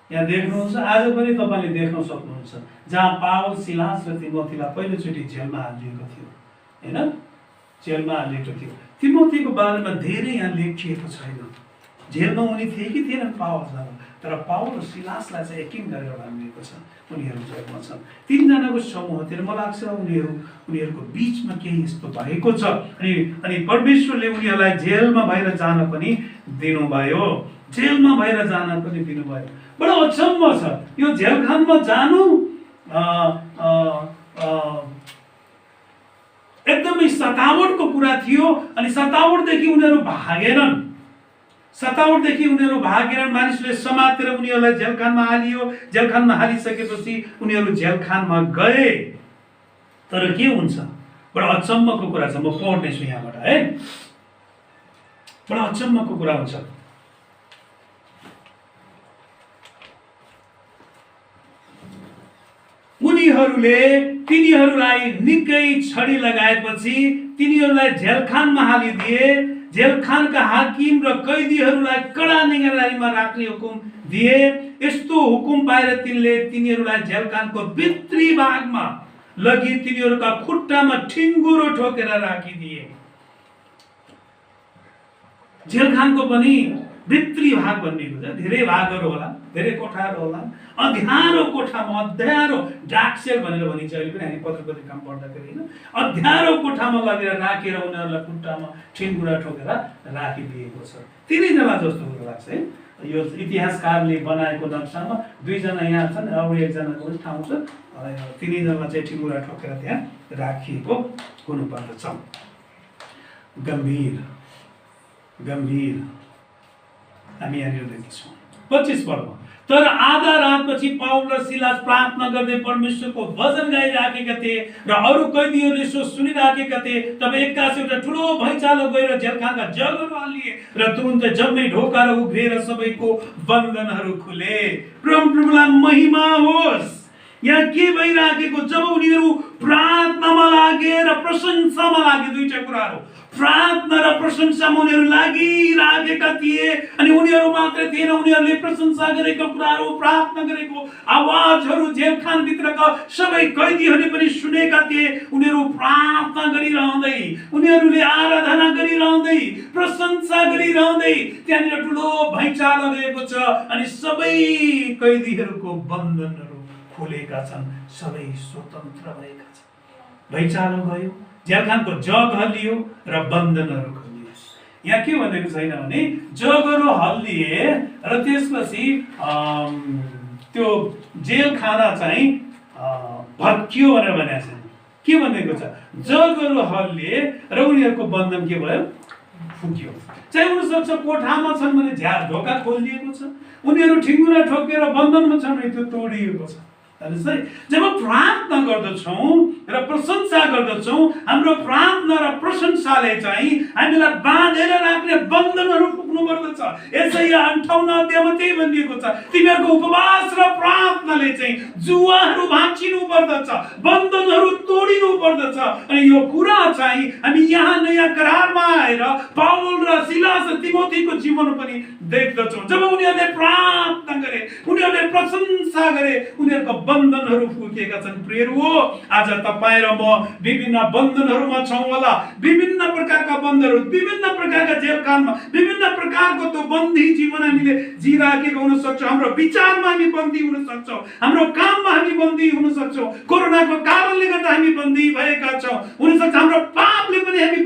यहाँ देख्नुहुन्छ, आज पनि तपाईँले देख्न सक्नुहुन्छ जहाँ पावल, सिलास र तिमोथीलाई पहिलोचोटि जेलमा हालिएको थियो, हैन? जेलमा हालिएको थियो। तिमोथीको बारेमा धेरै यहाँ लेखिएको छैन। जेलमा उनी थिए कि थिएनन् पावलसँग, तर पावल र सिलासलाई चाहिँ यकिन गरेर भनिएको छ उनीहरू जेलमा छन्। तीनजनाको समूह थियो। मलाई लाग्छ उनीहरूको बिचमा केही यस्तो भएको छ अनि परमेश्वरले उनीहरूलाई जेलमा भएर जान पनि दिनुभयो। जेलमा भएर जान पनि दिनुभयो। बडो अचम्म छ यो जेलखानमा जानु। एकदमै सतावटको कुरा थियो अनि सतावटदेखि उनीहरू भागेनन्। मानिसले समातेर उनीहरूलाई जेलखानमा हालियो। जेलखानमा हालिसकेपछि उनीहरू जेलखानमा गए। तर के हुन्छ, बडा अचम्मको कुरा छ। म पढ्नेछु यहाँबाट है। बडा अचम्मको कुरा हुन्छ। तिनीहरूलाई निकै छडी लगाएपछि तिनीहरूलाई जेलखानमा हालिदिए। जेलखानका हाकिम र कैदीहरूलाई कडा निगरानीमा राख्ने हुकुम दिए। यस्तो हुकुम पाएर तिनीहरूलाई जेलखानको भित्री भागमा लगी तिनीहरूका खुट्टामा ठिङ्गुरो ठोकेर राखिदिए। जेलखानको पनि भित्री भाग भनिएको छ। धेरै भागहरू होला, धेरै कोठाहरू होला। अँध्यारो कोठामा, अँध्यारो डार्क सेल भनेर भनिन्छ अहिले पनि हामी पत्र पत्रिकामा पढ्दाखेरि, हैन? अँध्यारो कोठामा लगेर राखेर उनीहरूलाई खुट्टामा ठिङ्गुरा ठोकेर राखिदिएको छ। तिनैजना जस्तो हुन लाग्छ है। यो इतिहासकारले बनाएको नक्सामा दुईजना यहाँ छन्, अरू एकजनाको पनि ठाउँ छ। तिनैजनालाई चाहिँ ठिङ्गुरा ठोकेर त्यहाँ राखिएको हुनुपर्दछ। गम्भीर हामी यहाँनिर देख्छौँ 25 पद। तर आधा रातपछि पाउल र सिलास प्रार्थना गर्दै परमेश्वरको भजन गाइराखेका थिए र अरू कैदीहरूले सो सुनिराखेका थिए। तब एक्कासी एउटा ठुलो भैँचालो गएर जेलखानका जगहरू हालिए र तुरुन्तै जम्मै ढोकाहरू उभिएर सबैको बन्धनहरू खुले। प्रभुलाई महिमा होस्। यहाँ के भइराखेको, जब उनीहरू प्रार्थनामा लागे र प्रशंसामा लागे, दुईटा कुराहरू, प्रार्थना र प्रशंसामा उनीहरू लागिराखेका थिए। अनि उनीहरू मात्रै थिएन, उनीहरूले प्रशंसा गरेको कुराहरू, प्रार्थना गरेको आवाजहरू जेलखानभित्रका सबै कैदीहरूले पनि सुनेका थिए। उनीहरू प्रार्थना गरिरहँदै, उनीहरूले आराधना गरिरहँदै, प्रशंसा गरिरहँदै त्यहाँनिर ठुलो भैँचालो गएको छ अनि सबै कैदीहरूको बन्धनहरू खुलेका छन्। सबै स्वतन्त्र भएका छन्। भैँचालो गयो, जेलखानको जग हल्लियो र बन्धनहरू खुलियो। यहाँ के भनेको छैन भने जगहरू हल्लिए र त्यसपछि त्यो जेलखाना चाहिँ भत्कियो भनेर भनेको छैन। के भनेको छ, जगहरू हल्लिए र उनीहरूको बन्धन के भयो, फुक्यो। चाहिँ हुनसक्छ कोठामा छन् भने ढोका खोलिएको छ, उनीहरू ठिङ्गुरा ठोकेर बन्धनमा छन् भने त्यो तोडिएको छ। जब प्रार्थना गर्दछौँ र प्रशंसा गर्दछौँ, हाम्रो प्रार्थना र प्रशंसाले चाहिँ हामीलाई बाँधेर राख्ने बन्धनहरू फुक्नु पर्दछ। यसैया 58 अध्यायमा त्यही भनिएको छ, तिमीहरूको उपवास र प्रार्थनाले चाहिँ जुवाहरू भाँचिनु पर्दछ, बन्धनहरू तोडिनु पर्दछ। अनि यो कुरा चाहिँ हामी यहाँ नयाँ करारमा आएर पाउल र सिलास र तिमोथीको जीवन पनि देख्दछौँ। जब उनीहरूले प्रार्थना गरे, उनीहरूले प्रशंसा गरे, उनीहरूको बन्धनहरू फुकेका छन्। प्रियहरू हो, आज तपाईँ र म विभिन्न बन्धनहरूमा छौँ होला। विभिन्न प्रकारका बन्धनहरू, विभिन्न प्रकारका जेलखानमा, विभिन्न प्रकारको त्यो बन्दी जीवन हामीले जिराखेको हुन सक्छ। हाम्रो विचारमा हामी बन्दी हुन सक्छौँ, हाम्रो काममा हामी बन्दी हुन सक्छौँ, कोरोनाको कारणले गर्दा हामी बन्दी भएका छौँ। हुन सक्छ हाम्रो पापले पनि हामी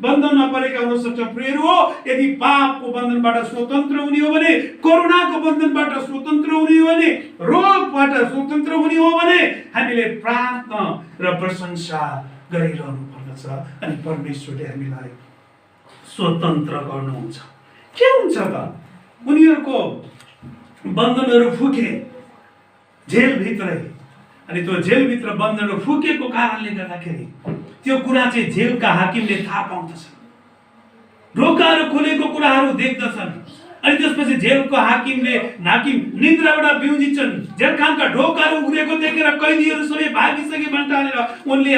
बन्धनमा परेका हुन सक्छौँ। प्रियहरू हो, यदि पापको बन्धनबाट स्वतन्त्र हुने हो भने, कोरोनाको बन्धनबाट स्वतन्त्र हुने हो भने, रोगबाट स्वतन्त्र हुने हो भने हामीले प्रार्थना र प्रशंसा गरिरहनु पर्दछ अनि परमेश्वरले हामीलाई स्वतन्त्र गर्नुहुन्छ। के हुन्छ त, उनीहरूको बन्धनहरू फुके जेलभित्रै। अनि त्यो जेलभित्र बन्धनहरू फुकेको कारणले गर्दाखेरि त्यो कुरा चाहिँ जेलका हाकिमले थाहा पाउँदछन्, ढोकाहरू खोलेको कुराहरू देख्दछन्। अनि त्यसपछि जेलको हाकिम निद्राबाट बिउजिन्छन्। जेलखानका ढोकाहरू उग्रेको देखेर कैदीहरू सबै भागिसके भन्टानेर उनले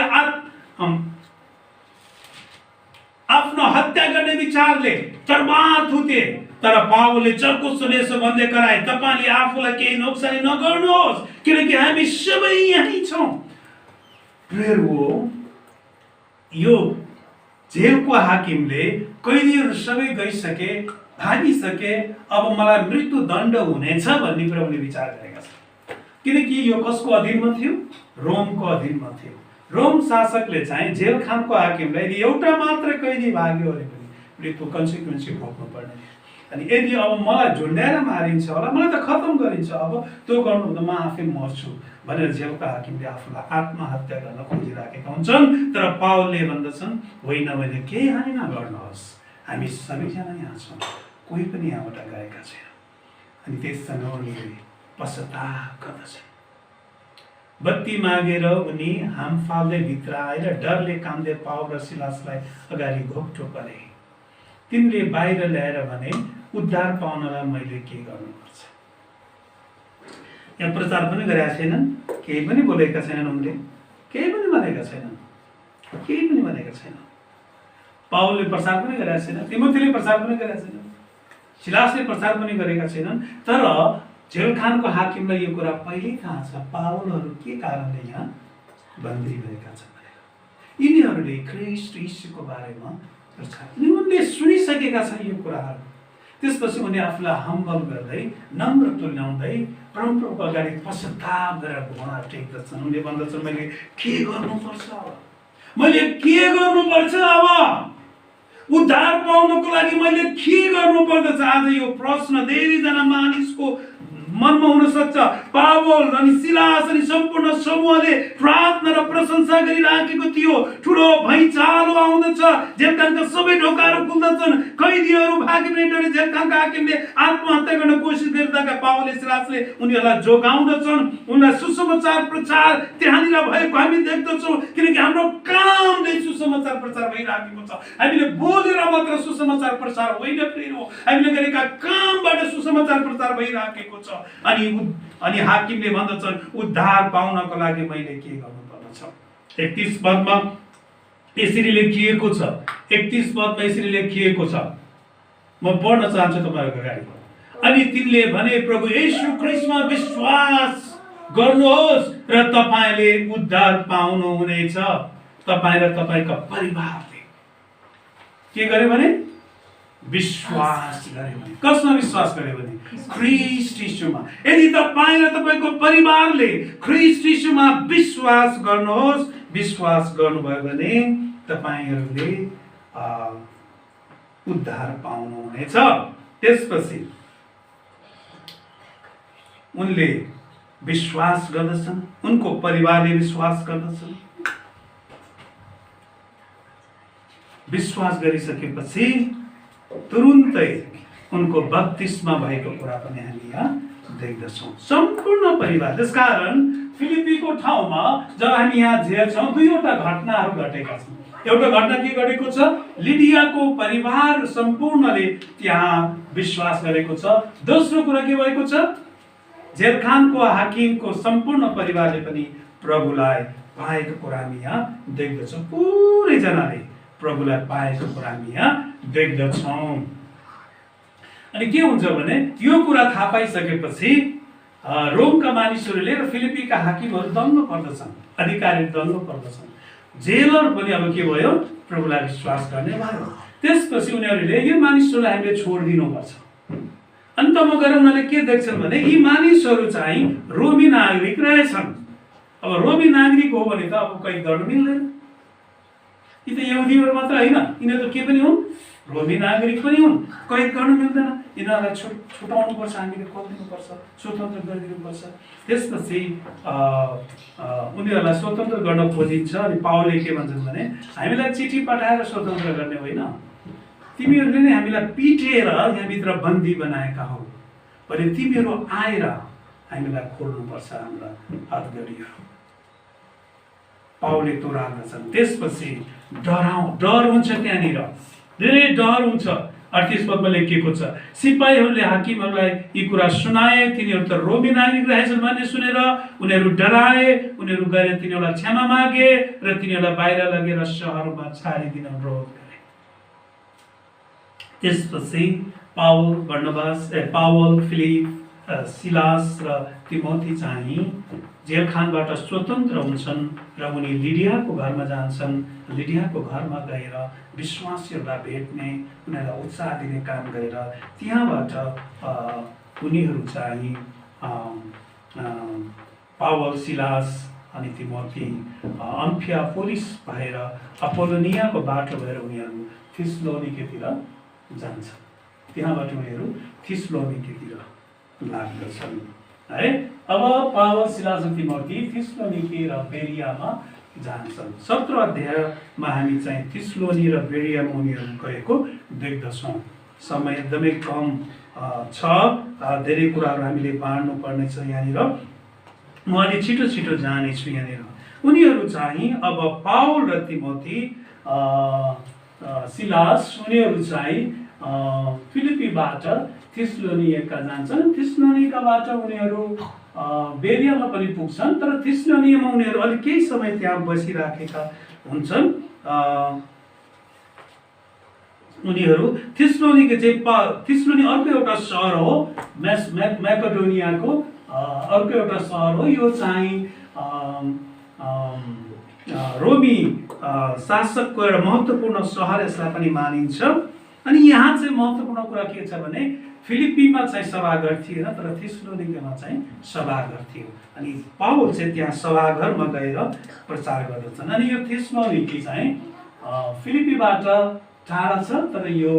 आफ्नो हत्या गर्ने विचारले तरबार थुते। तर पावलले चर्को सन्देश भन्दै कराए, तपाईले आफूलाई केही नोक्सानी नगर्नुहोस्, किनकि हामी सबै यहीँ छौँ। यो जेलको हाकिमले कैदीहरू सबै गइसके, भागिसके, अब मलाई मृत्युदण्ड हुनेछ भन्ने कुरा उनले विचार गरेका छन्। किनकि यो कसको अधीनमा थियो? रोमको अधीनमा थियो। रोम शासकले चाहिँ जेल खानको हाकिमलाई यदि एउटा मात्र कैदी भाग्यो भने पनि मृत्यु कन्सिक्वेन्सी भोग्नु पर्ने। अनि यदि अब मलाई झुन्ड्याएर मारिन्छ होला, मलाई त खत्तम गरिन्छ, अब त्यो गर्नु त म आफै मर्छु भनेर जेलका हाकिमले आफूलाई आत्महत्या गर्न खोजिराखेका हुन्छन्। तर पावलले भन्दछन्, होइन भने केही हानि नगर्नुहोस्, हामी सबैजना यहाँ छौँ, कोही पनि यहाँबाट गएका छैन। अनि त्यससँग उनीहरूले पश्चाताप गर्दछन्। बत्ती मागेर उनी हाम फाल्दै भित्र आएर डरले कामदै पावल र सिलासलाई अगाडि घोप्टो परे। तिनले बाहिर ल्याएर भने, उद्धार पाउनलाई मैले के गर्नुपर्छ? यहाँ प्रचार पनि गरेका छैनन्, केही पनि बोलेका छैनन्, उनले केही पनि भनेका छैनन्, केही पनि भनेका छैनन्। पावलले प्रचार पनि गरेका छैन, तिमोथीले प्रचार पनि गरेका छैनन्, सिलासले प्रचार पनि गरेका छैनन्। तर जेलखानको हाकिमलाई यो कुरा पहिल्यै थाहा छ, पावलहरू के कारणले यहाँ बन्दी भएका छन् भनेर। यिनीहरूले ख्रीष्ट यीशुको बारेमा प्रचार, उनले सुनिसकेका छन् यो कुराहरू। त्यसपछि उनी आफूलाई हम्बल गर्दै, नम्र तुल्याउँदै परमप्रभुको अगाडि पश्चाताप गरेर घुँडा टेक्दछन्। उनले भन्दछन्, मैले के गर्नुपर्छ अब? मैले के गर्नुपर्छ अब? उद्धार पाउनको लागि मैले के गर्नुपर्दछ? आज यो प्रश्न धेरैजना मानिसको मनमा हुन सक्छ। पावल अनि सिलास अनि सम्पूर्ण समूहले प्रार्थना र प्रशंसा गरिराखेको थियो। ठुलो भैँचालो आउँदछ, जेलखानका सबै ढोकाहरू खुल्दछन्, कैदीहरू भागी पनि डरे। जेलखानका हाकिमले आत्महत्या गर्न कोसिस गरिरहेका पावल सिलासले उनीहरूलाई जोगाउँदछन्, उनलाई सुसमाचार प्रचार त्यहाँनिर भएको हामी देख्दछौँ। किनकि हाम्रो कामले सुसमाचार प्रचार भइराखेको छ। हामीले बोलेर मात्र सुसमाचार प्रचार होइन, हामीले गरेका कामबाट सुसमाचार प्रचार भइराखेको छ। अनि हाकिमले भन्दछन्, उद्धार पाउनको लागि मैले के गर्नुपर्छ? 31 पदमा यसरी लेखिएको छ, 31 पदमा यसरी लेखिएको छ, म पढ्न चाहन्छु तपाईहरुको अगाडि। अनि तिनले भने, प्रभु येशू ख्रीष्टमा विश्वास गर्नुहोस् र तपाईले उद्धार पाउनुहुनेछ, तपाई र तपाईका परिवारले। के गर्यो भने? विश्वास गर्यो भने। कसमा विश्वास गर्यो भने? ख्रीष्ट यीशुमा। यदि तपाई र तपाईको परिवारले ख्रीष्ट यीशुमा विश्वास गर्नुहोस्, विश्वास गर्नुभयो भने तपाईहरुले उद्धार पाउनुहुनेछ। त्यसपछि उनले विश्वास गर्दछन्, उनको परिवारले विश्वास गर्दछन्। विश्वास गरिसकेपछि तुरुन्तै उनको बत्तिस्मा भएको कुरा पनि हामी यहाँ देख्दछौँ, सम्पूर्ण परिवार। त्यसकारण फिलिपीको ठाउँमा जब हामी यहाँ हेर्छौँ, दुईवटा घटनाहरू घटेका छन्। एउटा घटना के घटेको छ? लिडियाको परिवार सम्पूर्णले त्यहाँ विश्वास गरेको छ। दोस्रो कुरा के भएको छ? जेलखानको हाकिमको सम्पूर्ण परिवारले पनि प्रभुलाई पाएको कुरा हामी यहाँ देख्दछौँ। पुरै जनाले प्रभुलाई पाएको कुरा हामी यहाँ देख्दछौँ। अनि के हुन्छ भने यो कुरा थाहा पाइसकेपछि रोमका मानिसहरूले र फिलिपीका हाकिमहरू दङ्ग पर्दछन्, अधिकारीहरू दङ्ग पर्दछन्। जेलर पनि अब के भयो? प्रभुलाई विश्वास गर्ने भयो। त्यसपछि उनीहरूले यो मानिसहरूलाई हामीले छोडिदिनुपर्छ। अन्तमा गएर उनीहरूले के देख्छन् भने यी मानिसहरू चाहिँ रोमी नागरिक रहेछन्। अब रोमी नागरिक हो भने त अब कैद गर्न मिल्दैन। यी त यहुदीहरू मात्र होइन, यिनीहरू त के पनि हुन्? रोमी नागरिक पनि हुन्। कैद गर्न मिल्दैन। यिनीहरूलाई छुटाउनुपर्छ, हामीले खोलिदिनुपर्छ, स्वतन्त्र गरिदिनुपर्छ। त्यसपछि उनीहरूलाई स्वतन्त्र गर्न खोजिन्छ। अनि पावलले के भन्छन् भने हामीलाई चिठी पठाएर स्वतन्त्र गर्ने होइन, तिमीहरूले नै हामीलाई पिटेर यहाँभित्र बन्दी बनाएका हौ भने तिमीहरू आएर हामीलाई खोल्नुपर्छ हाम्रा हदगडीहरू। पावलले त्यो राख्दछन्। त्यसपछि डर हुन्छ, त्यहाँनिर धेरै डर हुन्छ। 38 पदमा लेखिएको छ, सिपाहीहरूले हाकिमहरूलाई यी कुरा सुनाए। तिनीहरू त रोमी नागरिक रहेछन् भन्ने सुनेर उनीहरू डराए। उनीहरू गएर तिनीहरूलाई क्षमा मागे र तिनीहरूलाई बाहिर लगेर सहरमा छाडिदिन अनुरोध गरे। त्यसपछि पावल, फिलिप, सिलास र तिमोथी चाहिँ जेलखानबाट स्वतन्त्र हुन्छन् र उनी लिडियाको घरमा जान्छन्। लिडियाको घरमा गएर विश्वासीहरूलाई भेट्ने, उनीहरूलाई उत्साह दिने काम गरेर त्यहाँबाट उनीहरू चाहिँ पावल, सिलास अनि तिमोथी अम्फियापोलिस भएर अपोलोनियाको बाटो भएर उनीहरू थिस्सलुनिकेतिर जान्छन्। त्यहाँबाट उनीहरू थिस्सलुनिकेतिर लाग्दछन् है। अब पावल, सिलास र तिमोथी थिस्सलुनिके र बेरियामा जान्छन्। 17 अध्यायमा हामी चाहिँ थिस्सलुनी र बेरियामा उनीहरू गएको देख्दछौँ। समय एकदमै कम छ, धेरै कुराहरू हामीले बाँड्नु पर्ने छ यहाँनिर। म अलि छिटो छिटो जानेछु यहाँनिर। उनीहरू चाहिँ अब पावल र तिमोथी, सिलास उनीहरू चाहिँ फिलिपीबाट थिस्सलुनिका जान्छन्। थिस्सलुनिकाबाट उनीहरू बेरियामा पनि पुग्छन्, तर थिस्सलुनियामा उनीहरू अलिक केही समय त्यहाँ बसिराखेका हुन्छन्। उनीहरू थिस्सलुनिके चाहिँ थिस्सलुनी अर्को एउटा सहर हो, म्याकेडोनियाको अर्को एउटा सहर हो। यो चाहिँ रोमी शासकको एउटा महत्त्वपूर्ण सहर यसलाई पनि मानिन्छ। अनि यहाँ चाहिँ महत्त्वपूर्ण कुरा के छ भने फिलिपीमा चाहिँ सभाघर थिएन, तर थिस्सलुनिकेमा चाहिँ सभाघर थियो। अनि पावल चाहिँ त्यहाँ सभाघरमा गएर प्रचार गर्दछन्। अनि यो थिस्सलुनिके चाहिँ फिलिपीबाट टाढा छ, तर यो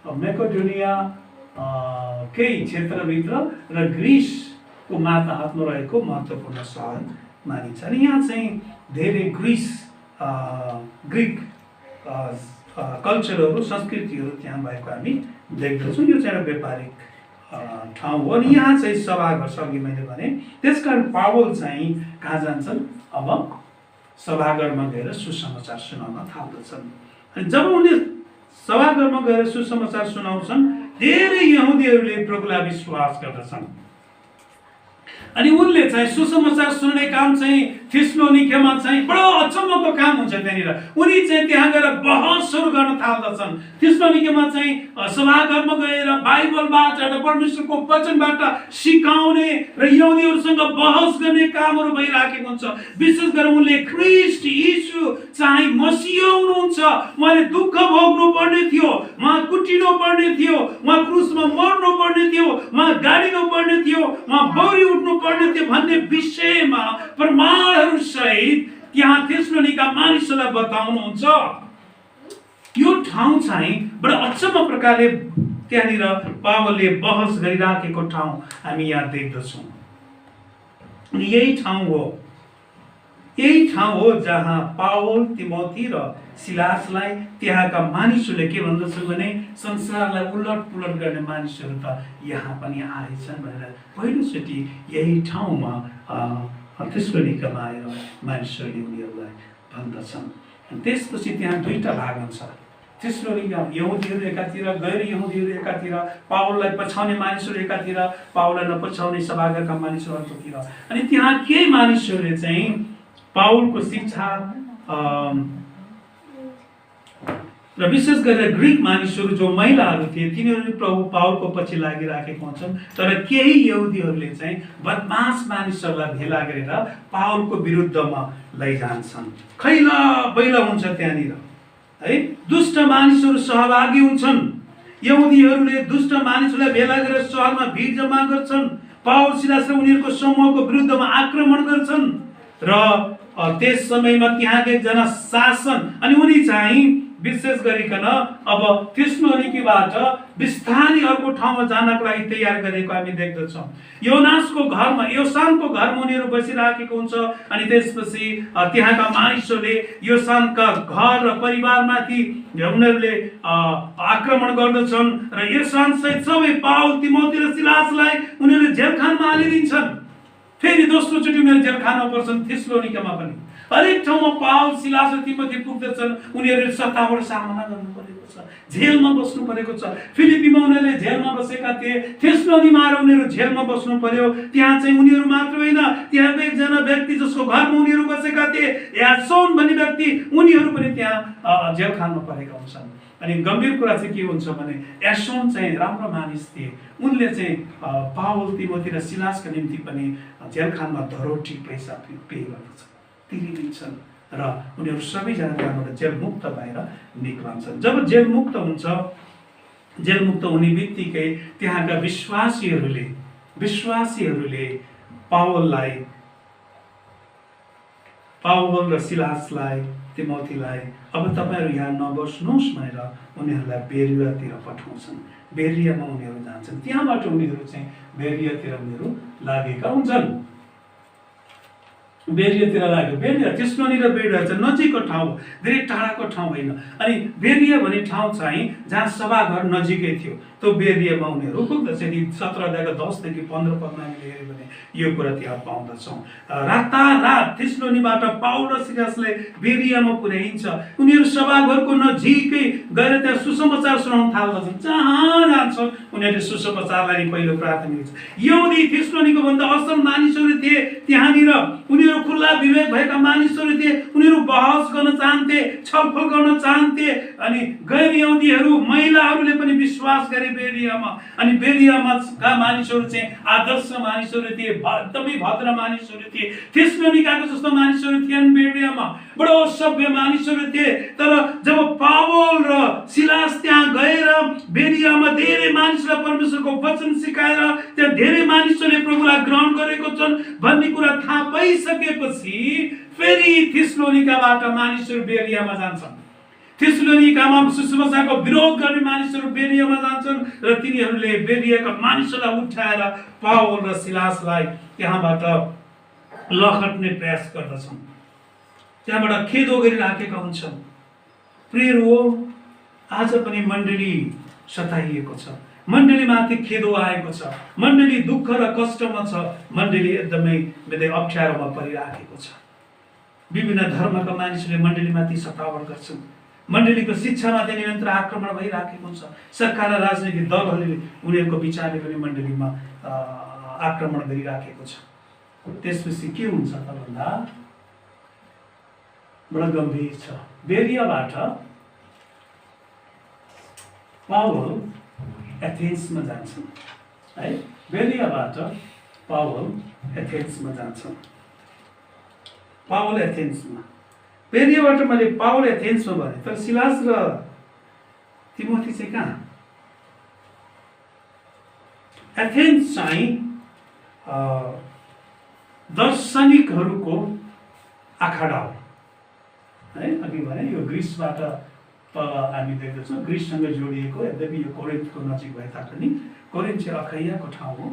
म्याकेडोनिया केही क्षेत्रभित्र र ग्रिसको माथा हातमा रहेको महत्त्वपूर्ण सहर मानिन्छ। अनि यहाँ चाहिँ धेरै ग्रिक कल्चरहरू, संस्कृतिहरू त्यहाँ भएको हामी देख्दछौँ। यो चाहिँ एउटा व्यापारिक ठाउँ हो। अनि यहाँ चाहिँ सभाघर छ अघि मैले भने। त्यसकारण पावल चाहिँ कहाँ जान्छन्? अब सभाघरमा गएर सुसमाचार सुनाउन थाल्दछन्। अनि जब उनले सभाघरमा गएर सुसमाचार सुनाउँछन्, धेरै यहुदीहरूले प्रभुलाई विश्वास गर्दछन्। अनि उनले चाहिँ सुसमाचार सुन्ने काम चाहिँ थिस्सलुनिकेमा चाहिँ बडो अचम्मको काम हुन्छ। त्यहाँनिर उनी चाहिँ त्यहाँ गएर बहसहरू गर्न थाल्दछन्। थिस्सलुनिकेमा चाहिँ सभाघरमा गएर बाइबलबाट र परमेश्वरको वचनबाट सिकाउने र यहुदीहरूसँग बहस गर्ने कामहरू भइराखेको हुन्छ। विशेष गरेर उनले ख्रीष्ट यीशु चाहिँ मसीह हुनुहुन्छ, उहाँले दुःख भोग्नु पर्ने थियो, उहाँ कुटिनु पर्ने थियो, उहाँ क्रुसमा मर्नु पर्ने थियो, उहाँ गाडिनु पर्ने थियो, उहाँ बौरी उठ्नु पर्ने थियो भन्ने विषयमा प्रमाणहरू सहित त्यहाँ थिस्सलुनिका मानिसहरूलाई बताउनुहुन्छ। यो ठाउँ चाहिँ बडो अचम्म प्रकारले त्यहाँनिर पावलले बहस गरिराखेको ठाउँ हामी यहाँ देख्दछौँ। यही ठाउँ हो जहाँ पावल, तिमोथी र सिलासलाई त्यहाँका मानिसहरूले के भन्दछन् भने संसारलाई उलट पुलट गर्ने मानिसहरू त यहाँ पनि आएछन् भनेर पहिलोचोटि यही ठाउँमा थिस्सलुनिकामा आएर मानिसहरूले उनीहरूलाई भन्दछन्। त्यसपछि त्यहाँ दुईटा भाग हुन्छ। थिस्सलुनिका यहुदीहरू एकातिर, गैर यहुदीहरू एकातिर, पावललाई पछाउने मानिसहरू एकातिर, पावललाई नपछाउने सभाघरका मानिसहरू अर्कोतिर। अनि त्यहाँ केही मानिसहरूले चाहिँ पावलको शिक्षा र विशेष गरेर ग्रिक मानिसहरू जो महिलाहरू थिए तिनीहरू प्रभु पावलको पछि लागिराखेका हुन्छन्। तर केही यहुदीहरूले चाहिँ बदमास मानिसहरूलाई भेला गरेर पावलको विरुद्धमा लैजान्छन्। खैला बैला हुन्छ त्यहाँनिर है। दुष्ट मानिसहरू सहभागी हुन्छन्। यहुदीहरूले दुष्ट मानिसहरूलाई भेला गरेर सहरमा भिड जम्मा गर्छन्। पावल, सिलास र उनीहरूको समूहको विरुद्धमा आक्रमण गर्छन्। र त्यस समयमा त्यहाँका एकजना शासन, अनि उनी चाहिँ विशेष गरिकन अब थिस्सलुनिकेबाट बिस्तारै अर्को ठाउँमा जानको लागि तयार गरेको हामी देख्दछौँ। योसानको घरमा उनीहरू बसिराखेको हुन्छ। अनि त्यसपछि त्यहाँका मानिसहरूले योसानका घर र परिवारमाथि उनीहरूले आक्रमण गर्दछन् र योसान सहित सबै पावल, तिमोथी र सिलासलाई उनीहरूले जेलखानमा हालिदिन्छन्। फेरि दोस्रोचोटि उनीहरू जेलखानमा पर्छन् थिस्सलुनिकामा पनि। हरेक ठाउँमा पावल, सिलास र तिमोथी पुग्दछन्। उनीहरूले सत्ताबाट सामना गर्नु परेको छ, जेलमा बस्नु परेको छ। फिलिपीमा उनीहरूले जेलमा बसेका थिए, थिस्सलुनीमा आएर उनीहरू जेलमा बस्नु पर्यो। त्यहाँ चाहिँ उनीहरू मात्र होइन, त्यहाँको एकजना व्यक्ति जसको घरमा उनीहरू बसेका थिए, यासोन भन्ने व्यक्ति, उनीहरू पनि त्यहाँ जेलखानमा परेका हुन्छन्। अनि गम्भीर कुरा चाहिँ के हुन्छ भने यासोन चाहिँ राम्रो मानिस थिए। उनले चाहिँ पावल तिमोथी र सिलासका निम्ति पनि जेलखानमा धरोटी पैसा पे गर्दछ, तिरिदिन्छन् र उनीहरू सबैजना त्यहाँबाट जेलमुक्त भएर निक्लन्छन्। जब जेलमुक्त हुन्छ, जेलमुक्त हुने बित्तिकै त्यहाँका विश्वासीहरूले पावल र सिलासलाई, तिमोथीलाई अब तपाईँहरू यहाँ नबस्नुहोस् भनेर उनीहरूलाई बेरियातिर पठाउँछन्। बेरियामा उनीहरू जान्छन्। त्यहाँबाट उनीहरू चाहिँ बेरियातिर उनीहरू लागेका हुन्छन्। बेरियातिर लाग्यो। बेरिया थिस्सलुनी र बेरिया चाहिँ नजिकको ठाउँ, धेरै टाढाको ठाउँ होइन। अनि बेरिया भन्ने ठाउँ चाहिँ जहाँ सभाघर नजिकै थियो, त्यो बेरियामा उनीहरू पुग्दछ। 17 अध्यायको 10 देखि 15 पदमा हामीले हेऱ्यौँ भने यो कुरा त्यहाँ पाउँदछौँ। रातारात थिस्सलुनीबाट पाउल र सिलासले बेरियामा पुर्याइन्छ। उनीहरू सभाघरको नजिकै गएर त्यहाँ सुसमाचार सुनाउन थाल्दछन्। जहाँ जान्छन् उनीहरूले सुसमाचारलाई पहिलो प्राथमिकता छ। यहुदी थिस्सलुनीको भन्दा असल मानिसहरू थिए। त्यहाँनिर उनीहरू खुल्ला विवेक भएका मानिसहरू थिए। उनीहरू बहस गर्न चाहन्थे, छलफल गर्न चाहन्थे। अनि गैर यहुदीहरू, महिलाहरूले पनि विश्वास गरे बेरियामा। अनि बेरियामा का मानिसहरू चाहिँ आदर्श मानिसहरू थिए, एकदमै भद्र मानिसहरू थिए। थिस्सलुनीकाको जस्तो मानिसहरू थिएनन् बेरियामा, बडो सभ्य मानिसहरू थिए। तर जब पावल र सिलास त्यहाँ गएर बेरियामा धेरै मानिसलाई परमेश्वरको वचन सिकाएर त्यहाँ धेरै मानिसहरूले प्रभुलाई ग्रहण गरेको छन् भन्ने कुरा थाहा पाइसकेपछि फेरि थिस्सलुनीकाबाट मानिसहरू बेरियामा जान्छन्। थिस्सलुनीकामा सुसमाचारको विरोध गर्ने मानिसहरू बेरियामा जान्छन् र तिनीहरूले बेरियाका मानिसहरूलाई उठाएर पावल र सिलासलाई त्यहाँबाट लखट्ने प्रयास गर्दछन्। त्यहाँबाट खेदो गरिराखेका हुन्छन्। प्रियहरू, आज पनि मण्डली सताइएको छ। मण्डलीमाथि खेदो आएको छ। मण्डली दुःख र कष्टमा छ। मण्डली एकदमै अप्ठ्यारोमा परिराखेको छ। विभिन्न धर्मका मानिसहरूले मण्डलीमाथि सतावट गर्छन्। मण्डलीको शिक्षामाथि निरन्तर आक्रमण भइराखेको छ। सरकार र राजनैतिक दलहरूले उनीहरूको विचारले पनि मण्डलीमा आक्रमण गरिराखेको छ। त्यसपछि के हुन्छ त भन्दा बडा गम्भीर छ। बेरियाबाट पावल एथेन्समा जान्छन् है। बेरियाबाट पावल एथेन्समा जान्छन्। पावल एथेन्समा, बेरियाबाट मैले पावल एथेन्समा भने, तर सिलास र तिमोथी चाहिँ कहाँ? एथेन्स चाहिँ दार्शनिकहरूको आखाडा हो है। अघि भने यो ग्रिसबाट तल हामी देख्दछौँ, ग्रिससँग जोडिएको। यद्यपि यो कोरिन्थको नजिक भए तापनि कोरिन्थ चाहिँ अखैयाको ठाउँ हो।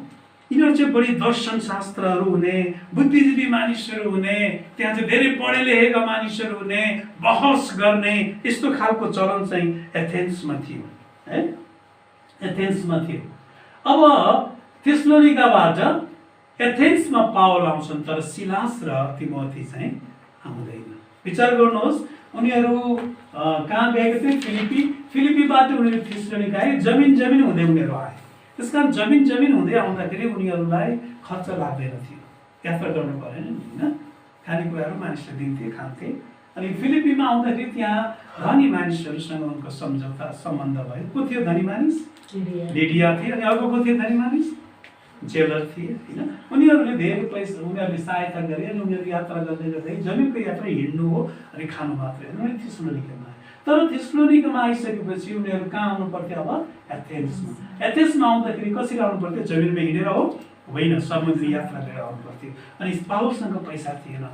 यिनीहरू चाहिँ बढी दर्शन शास्त्रहरू हुने, बुद्धिजीवी मानिसहरू हुने, त्यहाँ चाहिँ धेरै पढे लेखेका मानिसहरू हुने, बहस गर्ने, यस्तो खालको चलन चाहिँ एथेन्समा थियो है। एथेन्समा थियो। अब थिस्सलुनीकाबाट एथेन्समा पावल आउँछन्, तर सिलास र तिमोथी चाहिँ आउँदैन। विचार गर्नुहोस्, उनीहरू कहाँ गएका थिए? फिलिपीबाट उनीहरू थिस्सलुनीका आए। जमिन हुँदै उनीहरू आए। त्यसकारण जमिन हुँदै आउँदाखेरि उनीहरूलाई खर्च लाग्दैन थियो, यात्रा गर्नु परेन होइन। खानेकुराहरू मानिसले दिन्थे, खान्थे। अनि फिलिपीमा आउँदाखेरि त्यहाँ धनी मानिसहरूसँग उनको सम्बन्ध भयो। को थियो धनी मानिस? लिडिया थिए। अनि अर्को को थियो धनी मानिस? जेलर थिए होइन। उनीहरूले धेरै पैसा, उनीहरूले सहायता गरे। अनि उनीहरू यात्रा गर्दै जमिनको यात्रा हिँड्नु हो अनि खानु मात्रै होइन। उनीहरू थिस्सलुनीकामा आए। तर थिस्सलुनीकामा आइसकेपछि उनीहरू कहाँ आउनु पर्थ्यो? अब एथेन्समा। एथेन्समा आउँदाखेरि कसरी आउनु पर्थ्यो? जमिनमा हिँडेर हो? होइन, समुद्री यात्रा गरेर आउनु पर्थ्यो। अनि पावलसँग पैसा थिएन,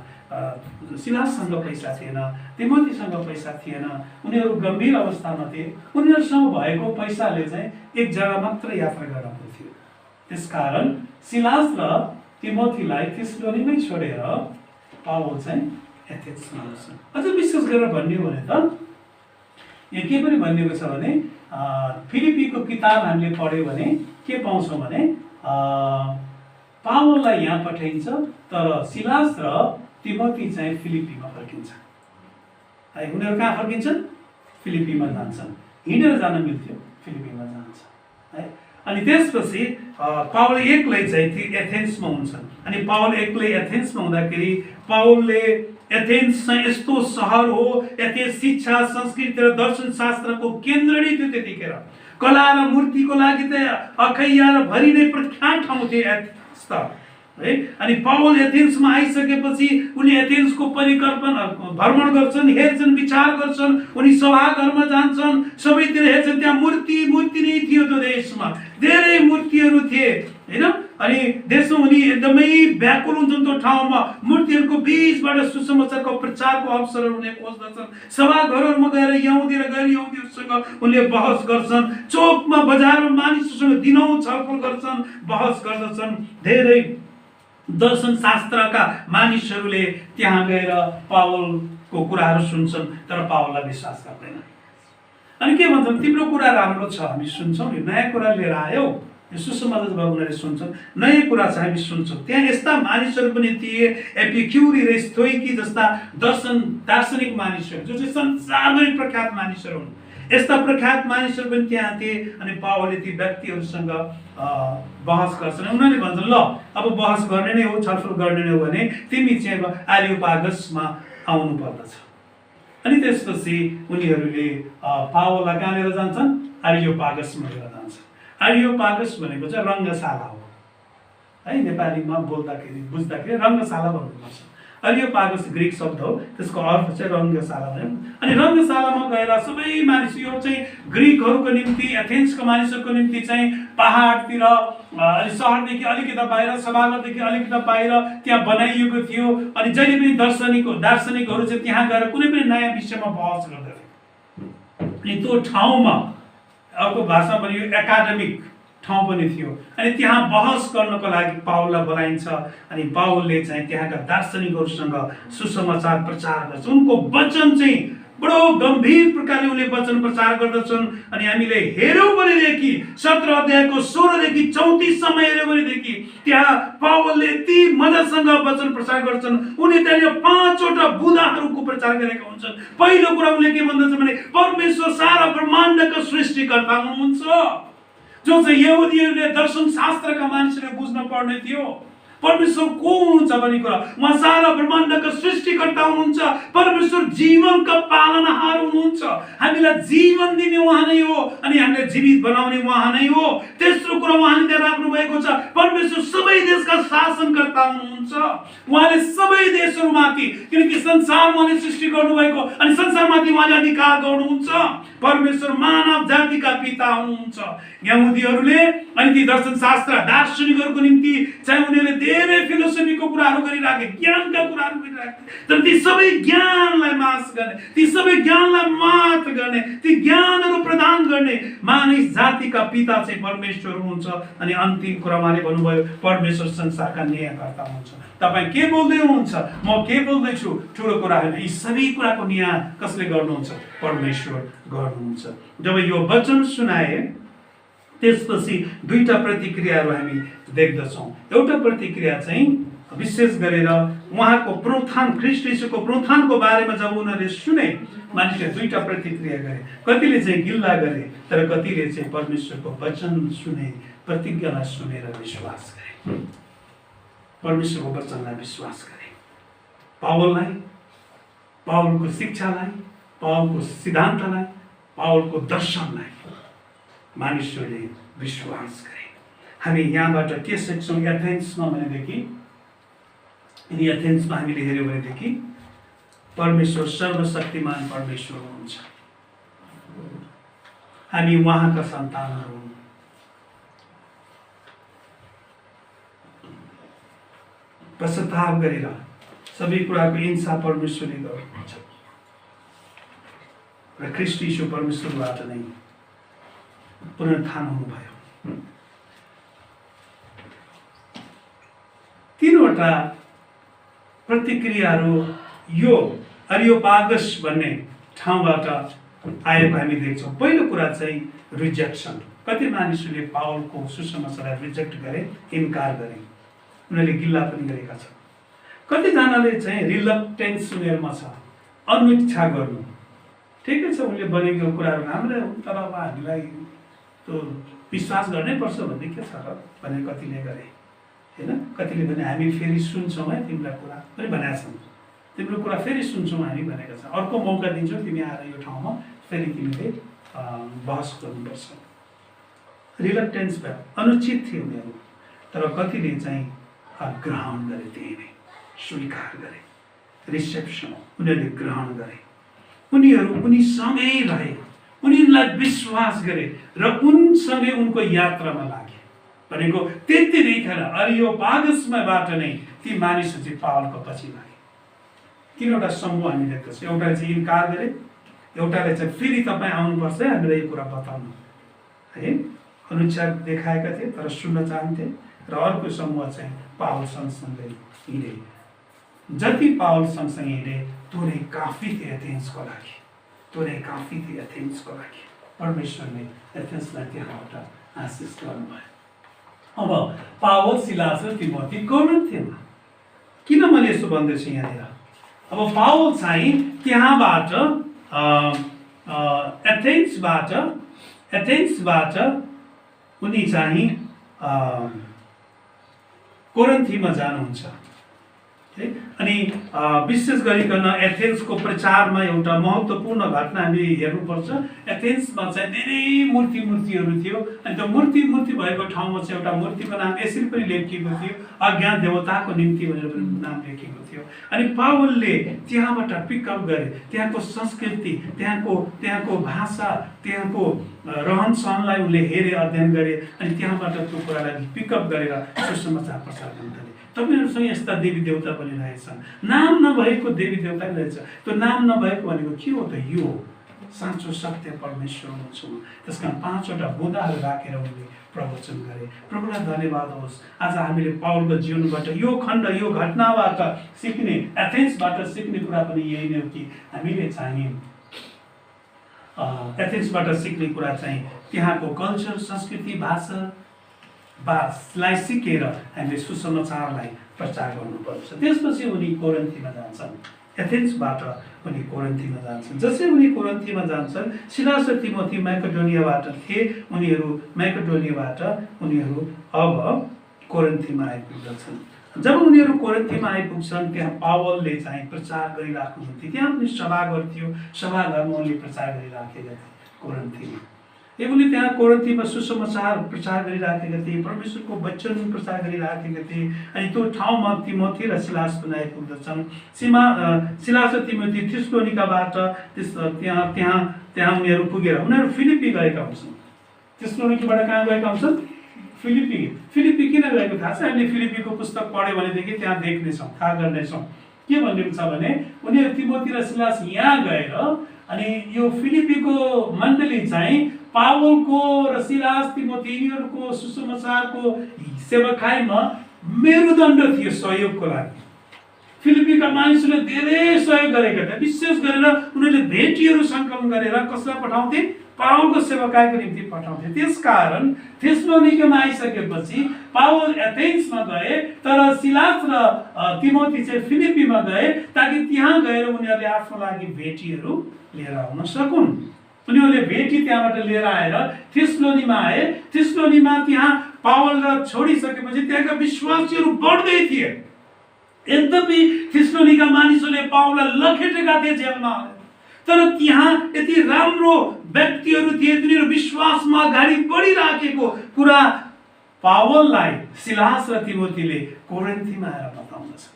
सिलाससँग पैसा थिएन, तिमोथीसँग पैसा थिएन। उनीहरू गम्भीर अवस्थामा थिए। उनीहरूसँग भएको पैसाले चाहिँ एक जग्गा मात्र यात्रा गर्न पर्थ्यो। त्यसकारण सिलास र तिमोथीलाई थिस्सलुनीमै छोडेर पावल चाहिँ एथेन्समा आउँछन्। अझ विशेष गरेर भन्ने हो भने त यहाँ के पनि भनिएको छ भने फिलिपीको किताब हामीले पढ्यो भने के पाउँछौँ भने पावललाई यहाँ पठाइन्छ, तर सिलास र तिमोथी चाहिँ फिलिपीमा फर्किन्छ है। उनीहरू कहाँ फर्किन्छन्? फिलिपीमा जान्छन्। हिँडेर जान मिल्थ्यो, फिलिपीमा जान्छ है। अनि त्यसपछि पावल एक्लै चाहिँ ती एथेन्समा हुन्छन्। अनि पावल एक्लै एथेन्समा हुँदाखेरि पावलले एथेन्स चाहिँ यस्तो सहर हो, एथेन्स शिक्षा संस्कृति र दर्शन शास्त्रको केन्द्र नै थियो त्यतिखेर। कला र मूर्तिको लागि त अखैया र भरि नै प्रख्यात ठाउँ थियो एथेन्स त है। अनि पावल एथेन्समा आइसकेपछि उनी एथेन्सको भ्रमण गर्छन्, हेर्छन्, विचार गर्छन्, उनी सभाघरमा जान्छन्, सबैतिर हेर्छन्, त्यहाँ मूर्ति नै थियो त्यो देशमा, धेरै मूर्तिहरू थिए हैन। अनि देशमा उनी एकदमै व्याकुल हुन्छन् त्यो ठाउँमा, मूर्तिहरूको बीचबाट सुसमाचारको प्रचारको अवसरहरू उनले खोज्दछन्। सभाघरहरूमा गएर यहुदीहरूसँग उनले बहस गर्छन्, चोकमा बजारमा मानिसहरूसँग दिनौँ छलफल गर्छन्, बहस गर्दछन्। धेरै दर्शन शास्त्रका मानिसहरूले त्यहाँ गएर पावलको कुराहरू सुन्छन्, तर पावललाई विश्वास गर्दैन। अनि के भन्छन्, तिम्रो कुरा राम्रो छ, हामी सुन्छौँ, यो नयाँ कुरा लिएर आयौ, यो सुसमाचार जब उनीहरूले सुन्छन्, नयाँ कुरा छ, हामी सुन्छौँ। त्यहाँ यस्ता मानिसहरू पनि थिए, एपिक्युरी र स्टोइकी जस्ता दार्शनिक मानिसहरू, जो चाहिँ संसारभरि प्रख्यात मानिसहरू हुन्। यस्ता प्रख्यात मानिसहरू पनि त्यहाँ थिए। अनि पावलले ती व्यक्तिहरूसँग बहस गर्छन्। उनीहरूले भन्छन्, ल अब बहस गर्ने नै हो, छलफल गर्ने नै हो भने तिमी चाहिँ अब एरियोपागसमा आउनु पर्दछ। अनि त्यसपछि उनीहरूले पावललाई कहाँ लिएर जान्छन्, एरियोपागसमा लिएर जान्छन्। एरियोपागस भनेको चाहिँ रङ्गशाला हो है, नेपालीमा बोल्दाखेरि बुझ्दाखेरि रङ्गशाला भन्नुपर्छ। एरियोपागस ग्रीक शब्द हो, त्यसको अर्थ चाहिँ रङ्गशाला भयो। अनि रङ्गशालामा गएर सबै मानिस, यो चाहिँ ग्रीकहरूको निम्ति, एथेन्सको मानिसहरूको निम्ति चाहिँ पहाडतिर सहरदेखि अलिकति बाहिर, सभाघरदेखि अलिकति बाहिर त्यहाँ बनाइएको थियो। अनि जहिले पनि दार्शनिकहरू चाहिँ त्यहाँ गएर कुनै पनि नयाँ विषयमा बहस गर्दथे। अनि त्यो ठाउँमा अर्को भाषामा पनि यो एकाडेमिक ठाउँ पनि थियो। अनि त्यहाँ बहस गर्नको लागि पावललाई बोलाइन्छ। अनि पावलले चाहिँ त्यहाँका दार्शनिकहरूसँग सुसमाचार प्रचार गर्छ। उनको वचन चाहिँ बडो गम्भीर प्रकारले उनले वचन प्रचार गर्दछन्। अनि हामीले हेर्यौँ भनेदेखि 17 अध्यायको 16 देखि 34 सम्म हेर्यौँ भनेदेखि त्यहाँ पावलले यति मजासँग वचन प्रचार गर्छन्। उनी त्यहाँ 5 वटा बुँदाहरूको प्रचार गरेका हुन्छन्। पहिलो कुरा उनले के भन्दछ भने परमेश्वर सारा ब्रह्माण्डका सृष्टिकर्ता हुनुहुन्छ, जो चाहिँ यहुदीहरूले दर्शन शास्त्रका मानिसहरूले बुझ्न पर्ने थियो। परमेश्वर को हुनुहुन्छ भन्ने कुरा, उहाँ सारा ब्रह्माण्डका सृष्टिकर्ता हुनुहुन्छ। परमेश्वर जीवनका पालनहार हुनुहुन्छ। हामीलाई जीवन दिने उहाँ नै हो, अनि हामीलाई जीवित बनाउने उहाँ नै हो। तेस्रो कुरा उहाँले त्यहाँ राख्नु भएको छ, परमेश्वर सबै देशका शासनकर्ता हुनुहुन्छ। उहाँले सबै देशहरूमाथि, किनकि संसारमा उहाँले सृष्टि गर्नुभएको, अनि संसारमाथि उहाँले अधिकार गर्नुहुन्छ। परमेश्वर मानव जातिका पिता हुनुहुन्छ। यहुदीहरूले अनि ती दर्शन शास्त्र दार्शनिकहरूको निम्ति चाहिँ उनीहरूले धेरै फिलोसफीको कुराहरू गरिराखे, ज्ञानका कुराहरू गरिराखे, तर ती सबै ज्ञानलाई नाश गर्ने, ती सबै ज्ञानलाई मात गर्ने, ती ज्ञानहरू प्रदान गर्ने मानिस जातिका पिता चाहिँ परमेश्वर हुनुहुन्छ। अनि अन्तिम कुरा उहाँले भन्नुभयो, परमेश्वर संसारका न्यायकर्ता हुनुहुन्छ। तपाईँ के बोल्दै हुनुहुन्छ, म के बोल्दैछु, ठुलो कुरा होइन। यी सबै कुराको न्याय कसले गर्नुहुन्छ, परमेश्वर गर्नुहुन्छ। जब यो वचन सुनाए त्यसपछि दुईटा प्रतिक्रियाहरू हामी देख्दछौँ। एउटा प्रतिक्रिया चाहिँ विशेष गरेर उहाँको पुनरुत्थान, ख्रीष्ट यीशुको पुनरुत्थानको बारेमा जब उनीहरूले सुने, मानिसले दुईटा प्रतिक्रिया गरे। कतिले चाहिँ गिल्ला गरे, तर कतिले चाहिँ परमेश्वरको वचन सुने, प्रतिज्ञालाई सुनेर विश्वास गरे, परमेश्वरको वचनलाई विश्वास गरे। पावललाई, पावलको शिक्षालाई, पावलको सिद्धान्तलाई, पावलको दर्शनलाई मानिसहरूले विश्वास गरे। हामी यहाँबाट के सिक्छौँ एथेन्समा भनेदेखि, एथेन्समा हामीले हेऱ्यौँ भनेदेखि परमेश्वर सर्वशक्तिमान परमेश्वर हुनुहुन्छ। हामी उहाँका सन्तानहरू हौँ। पश्चाताप गरेर सबै कुराको इन्साफ परमेश्वरले गर्नुहुन्छ र ख्रीष्ट यीशु परमेश्वरबाट नै पुनरुत्थान हुनुभयो। तीनवटा प्रतिक्रियाहरू यो एरियोपागस भन्ने ठाउँबाट आएको हामी देख्छौँ। पहिलो कुरा चाहिँ रिजेक्सन। कति मानिसहरूले पावलको सुसमाचारलाई रिजेक्ट गरे, इन्कार गरे, उनीहरूले गिल्ला पनि गरेका छन्। कतिजनाले चाहिँ रिलक्टेन्स उनीहरूमा छ, अनिच्छा गर्नु। ठिकै छ, उनले भनेको कुराहरू राम्रै हो, तर अब हामीलाई त्यो विश्वास गर्नैपर्छ भन्ने के छ र भनेर कतिले गरे होइन। कतिले भने हामी फेरि सुन्छौँ है तिम्रा कुरा पनि भनेका छन्, तिम्रो कुरा फेरि सुन्छौँ हामी भनेका छौँ, अर्को मौका दिन्छौँ तिमी आएर यो ठाउँमा फेरि तिमीले बहस गर्नुपर्छ। रिलक्टेन्स भयो, अनुचित थियो उनीहरू, तर कतिले चाहिँ ग्रहण गरे, त्यही नै स्वीकार गरे, रिसेप्सन उनीहरूले ग्रहण गरे, उनीहरू उनीसँगै रहे, उनीहरूलाई विश्वास गरे र उनसँगै उनको यात्रामा लागे भनेको त्यतिखेर अरियोपागसबाट नै ती मानिसहरू चाहिँ पावलको पछि लागे। तीनवटा समूह हामी देख्दछौँ, एउटाले चाहिँ इन्कार गरे, एउटाले चाहिँ फेरि तपाईँ आउनुपर्छ है हामीलाई यो कुरा बताउनु है, अनुसार देखाएका थिए तर सुन्न चाहन्थे, र अर्को समूह चाहिँ पावल सँगसँगै हिँडे। जति पावल सँगसँगै हिँडे थोरै काफी थिए एथेन्सको लागि, थोरै काफी थिए एथेन्सको लागि। परमेश्वरले एथेन्सलाई त्यहाँबाट आशिष गर्नुभयो। अब पावल, सिलास र तिमोथी कोरिन्थमा, किन मैले यसो भन्दैछु यहाँनिर, अब पावल चाहिँ त्यहाँबाट एथेन्सबाट उनी चाहिँ कोरिन्थीमा जानुहुन्छ है। अनि विशेष गरिकन एथेन्सको प्रचारमा एउटा महत्त्वपूर्ण घटना हामी हेर्नुपर्छ। एथेन्समा चाहिँ धेरै मूर्तिहरू थियो, अनि त्यो मूर्ति भएको ठाउँमा चाहिँ एउटा मूर्तिको नाम यसरी पनि लेखिएको थियो, अज्ञात देवताको निम्ति भनेर पनि नाम लेखिएको थियो। अनि पावलले त्यहाँबाट पिकअप गरे, त्यहाँको संस्कृति, त्यहाँको भाषा, त्यहाँको रहन सहनलाई उनले हेरे, अध्ययन गरे, अनि त्यहाँबाट त्यो कुरालाई पिकअप गरेर सुसमाचार प्रचार गर्न थाले। तपाईँहरूसँग यस्ता देवी देवता पनि रहेछन्, नाम नभएको देवी देवता पनि रहेछ। त्यो नाम नभएको भनेको के हो त, यो साँचो सत्य परमेश्वर हुनुहुन्छ। त्यस कारण 5वटा बुँदाहरू राखेर उनले प्रवचन गरे। प्रभुलाई धन्यवाद होस्। आज हामीले पावलको जीवनबाट यो खण्ड, यो घटनाबाट सिक्ने, एथेन्सबाट सिक्ने कुरा पनि यही नै हो कि हामीले चाहिँ एथेन्सबाट सिक्ने कुरा चाहिँ त्यहाँको कल्चर, संस्कृति, भाषालाई सिकेर हामीले सुसमाचारलाई प्रचार गर्नुपर्छ। त्यसपछि उनी कोरिन्थीमा जान्छन्, एथेन्सबाट उनी कोरिन्थीमा जान्छन्। जसै उनी कोरिन्थीमा जान्छन्, सिलास र तिमोथी मैकेडोनियाबाट थिए, उनीहरू अब कोरिन्थीमा आइपुग्दछन्। जब उनीहरू कोरिन्थीमा आइपुग्छन्, त्यहाँ पावलले चाहिँ प्रचार गरिराख्नुहुन्थ्यो। त्यहाँ पनि सभाघर थियो, सभाघरमा उनले प्रचार गरिराखेका थिए कोरिन्थीमा। उनले त्यहाँ कोरिन्थीमा सुसमाचार प्रचार गरिराखेका थिए, परमेश्वरको वचन प्रचार गरिराखेका थिए। अनि त्यो ठाउँमा तिमोथी र सिलास पनि आइपुग्दछन्। सिलास र तिमोथी थिस्सलोनिकाबाट त्यहाँ उनीहरू पुगेर उनीहरू फिलिपी गएका हुन्छन्। थिस्सलोनिकाबाट कहाँ गएका हुन्छन्? फिलिपी किन गएको थाहा छ? हामीले फिलिपीको पुस्तक पढ्यो भनेदेखि त्यहाँ देख्नेछौँ, थाहा गर्नेछौँ। के भनिएको छ भने उनीहरू तिमोथी र सिलास यहाँ गएर अनि यो फिलिपीको मण्डली चाहिँ पावलको र सिलास, तिमोथी यिनीहरूको सुसमाचारको सेवाखाइमा मेरुदण्ड थियो सहयोगको लागि। फिलिपीका मानिसहरूले धेरै सहयोग गरेका थिए। विशेष गरेर उनीहरूले भेटीहरू सङ्कलन गरेर कसलाई पठाउँथे? पावलको सेवाकाईको निम्ति पठाउँथे। त्यसकारण थिस्सलोनिकामा आइसकेपछि पावल एथेन्समा गए, तर सिलास र तिमोथी चाहिँ फिलिपीमा गए, ताकि त्यहाँ गएर उनीहरूले आफ्नो लागि भेटीहरू लिएर आउन सकुन्। उनीहरूले भेटी त्यहाँबाट लिएर आएर थिस्सलोनीमा आए। थिस्सलोनीमा त्यहाँ पावललाई छोडिसकेपछि त्यहाँका विश्वासीहरू बढ्दै थिए। यद्यपि थिस्सलोनीका मानिसहरूले पावललाई लखेटेका थिए जेलमा, तर त्यहाँ यति राम्रो व्यक्तिहरू थिए, तिनीहरू विश्वासमा अगाडि बढिराखेको कुरा पावललाई सिलास र तिमोथीले कोरिन्थीमा आएर बताउँदछ।